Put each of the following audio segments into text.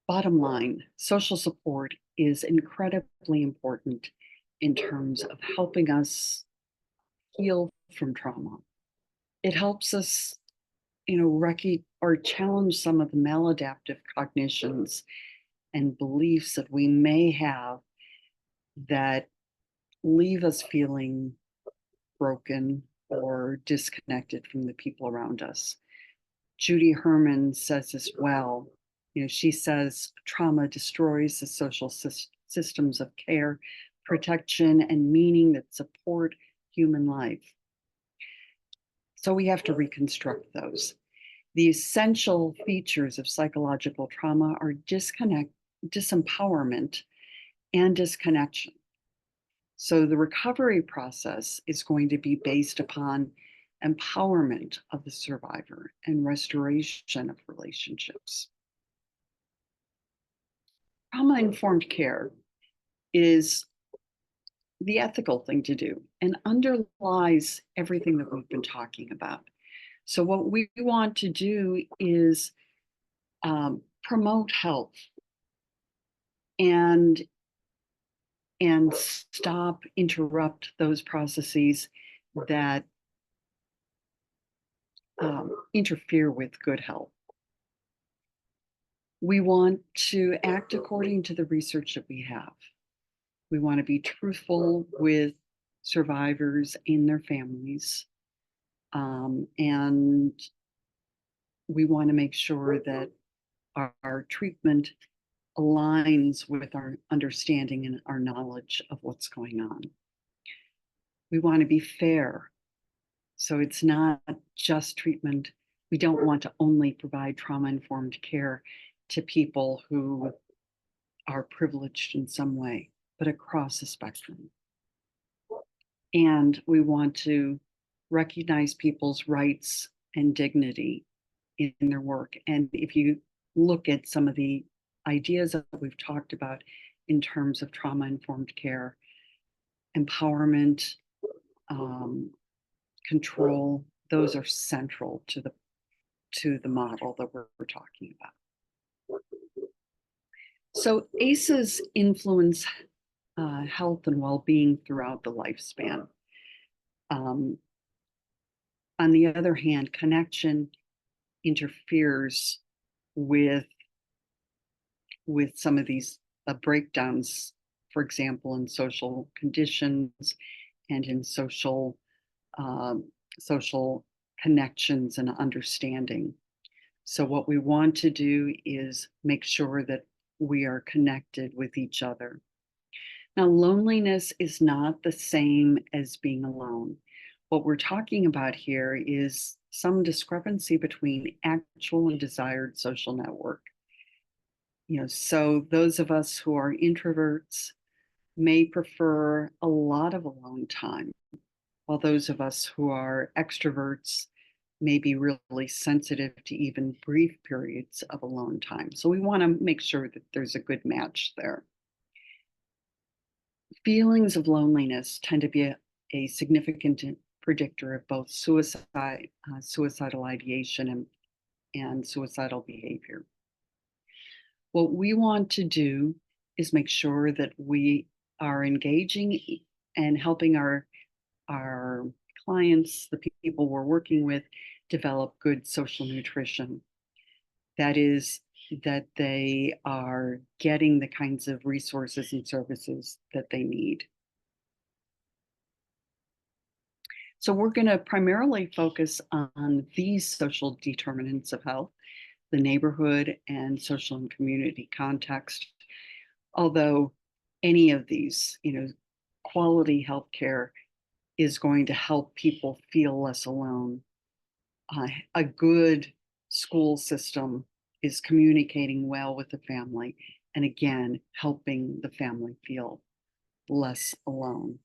Bottom line, social support is incredibly important in terms of helping us heal from trauma. It helps us, or challenge some of the maladaptive cognitions and beliefs that we may have that leave us feeling broken or disconnected from the people around us. Judy Herman says as well, she says trauma destroys the social systems of care, protection, and meaning that support human life. So we have to reconstruct those. The essential features of psychological trauma are disempowerment, and disconnection. So the recovery process is going to be based upon empowerment of the survivor and restoration of relationships. Trauma-informed care is the ethical thing to do and underlies everything that we've been talking about. So what we want to do is promote health and interrupt those processes that interfere with good health. We want to act according to the research that we have. We want to be truthful with survivors and their families. And we want to make sure that our treatment aligns with our understanding and our knowledge of what's going on. We want to be fair. So it's not just treatment. We don't want to only provide trauma-informed care to people who are privileged in some way, but across the spectrum. And we want to recognize people's rights and dignity in their work. And if you look at some of the ideas that we've talked about in terms of trauma-informed care, empowerment, control, those are central to the model that we're talking about. So ACEs influence health and well-being throughout the lifespan. On the other hand, connection interferes with some of these breakdowns, for example, in social conditions and in social connections and understanding. So what we want to do is make sure that we are connected with each other. Now, loneliness is not the same as being alone. What we're talking about here is some discrepancy between actual and desired social network. So those of us who are introverts may prefer a lot of alone time, while those of us who are extroverts may be really sensitive to even brief periods of alone time. So we want to make sure that there's a good match there. Feelings of loneliness tend to be a significant predictor of both suicidal ideation and suicidal behavior. What we want to do is make sure that we are engaging and helping our clients, the people we're working with, develop good social nutrition. That is, that they are getting the kinds of resources and services that they need. So we're going to primarily focus on these social determinants of health, the neighborhood and social and community context. Although any of these, quality healthcare is going to help people feel less alone. A good school system is communicating well with the family and again, helping the family feel less alone.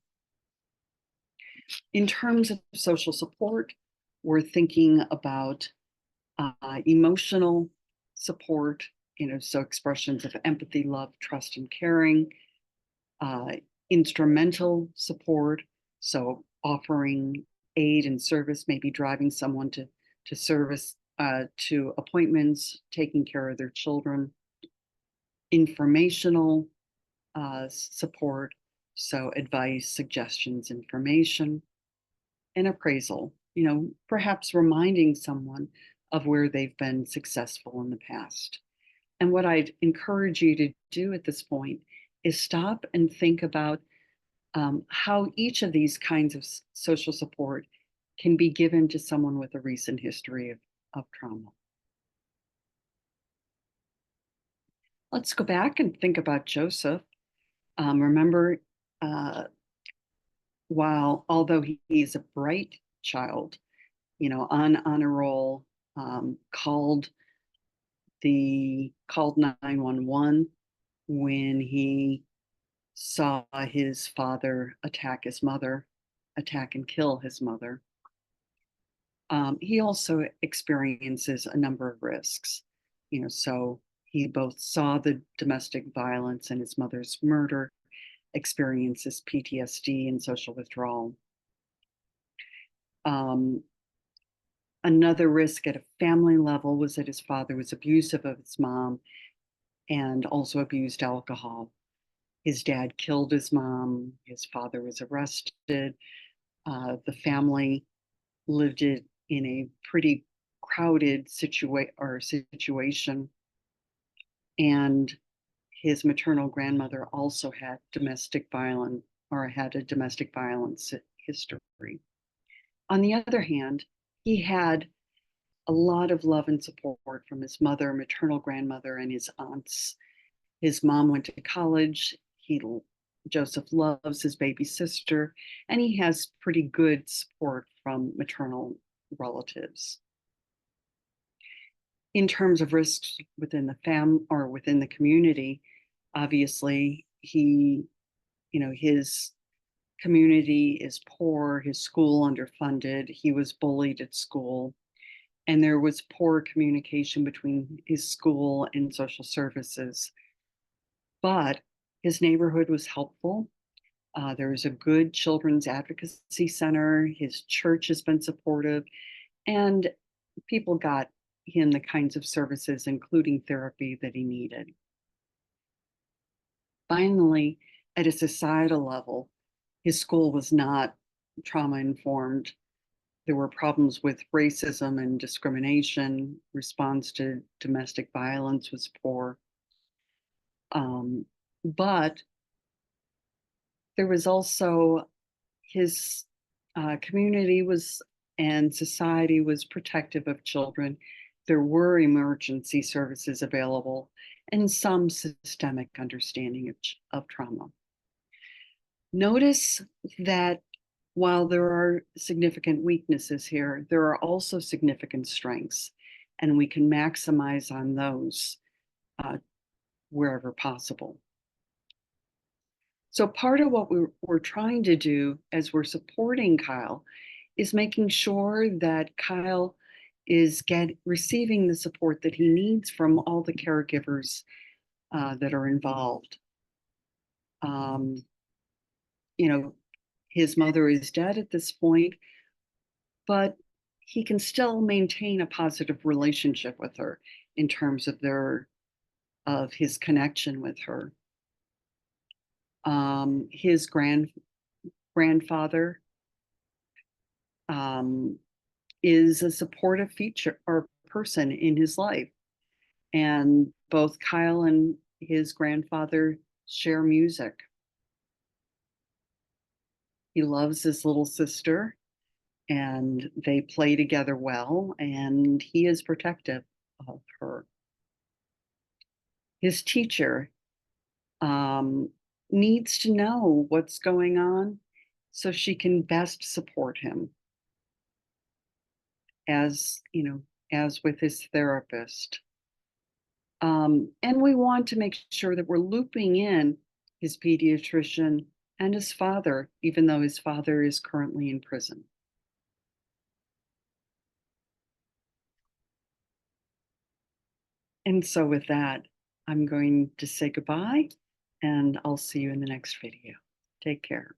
In terms of social support, we're thinking about emotional support, so expressions of empathy, love, trust, and caring, instrumental support, so offering aid and service, maybe driving someone to service, to appointments, taking care of their children. informational support, so advice, suggestions, information, and appraisal, perhaps reminding someone of where they've been successful in the past. And what I'd encourage you to do at this point is stop and think about how each of these kinds of social support can be given to someone with a recent history of trauma. Let's go back and think about Joseph. Remember, uh, although he's a bright child, on honor roll, called 911 when he saw his father attack and kill his mother. He also experiences a number of risks, so he both saw the domestic violence and his mother's murder, experiences PTSD and social withdrawal. Another risk at a family level was that his father was abusive of his mom and also abused alcohol. His dad killed his mom. His father was arrested. The family lived in a pretty crowded situation. And his maternal grandmother also had a domestic violence history. On the other hand, he had a lot of love and support from his mother, maternal grandmother, and his aunts. His mom went to college. Joseph loves his baby sister, and he has pretty good support from maternal relatives. In terms of risks within the within the community, obviously his community is poor, his school underfunded, he was bullied at school, and there was poor communication between his school and social services. But his neighborhood was helpful. There was a good children's advocacy center. His church has been supportive, and people got him the kinds of services, including therapy, that he needed. Finally, at a societal level, his school was not trauma informed. There were problems with racism and discrimination. Response to domestic violence was poor. But there was also his community and society was protective of children. There were emergency services available and some systemic understanding of trauma. Notice that while there are significant weaknesses here, there are also significant strengths, and we can maximize on those wherever possible. So part of what we're trying to do as we're supporting Kyle is making sure that Kyle is receiving the support that he needs from all the caregivers that are involved. His mother is dead at this point, but he can still maintain a positive relationship with her in terms of his connection with her. His grandfather is a supportive feature or person in his life. And both Kyle and his grandfather share music. He loves his little sister and they play together well, and he is protective of her. His teacher needs to know what's going on so she can best support him, as with his therapist. And we want to make sure that we're looping in his pediatrician and his father, even though his father is currently in prison. And so with that, I'm going to say goodbye, and I'll see you in the next video. Take care.